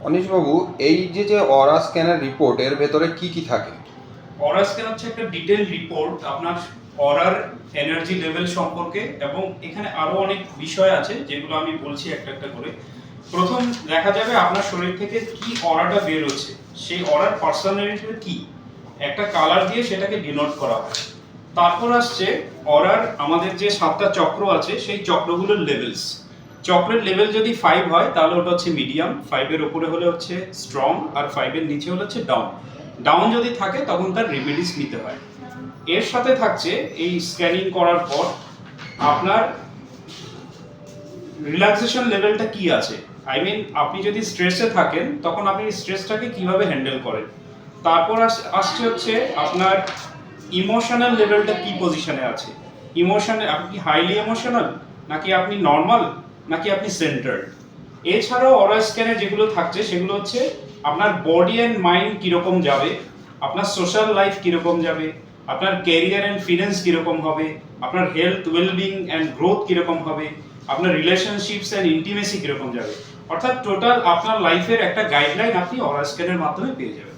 অনিশবাবু, এই যে অরা স্ক্যানের রিপোর্ট এর ভেতরে কি কি থাকে? অরা স্ক্যান হচ্ছে একটা ডিটেইল রিপোর্ট আপনার অরার এনার্জি লেভেল সম্পর্কে, এবং এখানে আরো অনেক বিষয় আছে যেগুলো আমি বলছি একটা একটা করে। প্রথম দেখা যাবে আপনার শরীর থেকে কি অরাটা বের হচ্ছে, সেই অরার পার্সোনালিটিটা কি, একটা কালার দিয়ে সেটাকে ডিনোট করা হয়। তারপর আসছে অরার আমাদের যে 7টা চক্র আছে সেই চক্রগুলোর লেভেলস। চক্রের লেভেল যদি 5 হয় তাহলে ওটা হচ্ছে মিডিয়াম, 5 এর উপরে হলে হচ্ছে স্ট্রং, আর 5 এর নিচে হলে হচ্ছে ডাউন। ডাউন যদি থাকে তখন তার রেমেডিস নিতে হয়। এর সাথে থাকছে এই স্ক্যানিং করার পর আপনার রিল্যাক্সেশন লেভেলটা কি আছে, আই মিন আপনি যদি স্ট্রেসে থাকেন তখন আপনি স্ট্রেসটাকে কিভাবে হ্যান্ডেল করেন। তারপর আসছে হচ্ছে আপনার ইমোশনাল লেভেলটা কি পজিশনে আছে, ইমোশনে আপনি কি হাইলি ইমোশনাল, নাকি আপনি নর্মাল, নাকি আপনি সেন্টার্ড। এছাড়াও অরা স্ক্যানে যেগুলো থাকছে সেগুলো হচ্ছে আপনার বডি অ্যান্ড মাইন্ড কীরকম যাবে, আপনার সোশ্যাল লাইফ কীরকম যাবে, আপনার ক্যারিয়ার অ্যান্ড ফিনান্স কীরকম হবে, আপনার হেলথ ওয়েলবিং অ্যান্ড গ্রোথ কীরকম হবে, আপনার রিলেশনশিপস অ্যান্ড ইন্টিমেসি কীরকম যাবে। অর্থাৎ টোটাল আপনার লাইফের একটা গাইডলাইন আপনি অরা স্ক্যানের মাধ্যমে পেয়ে যাবেন।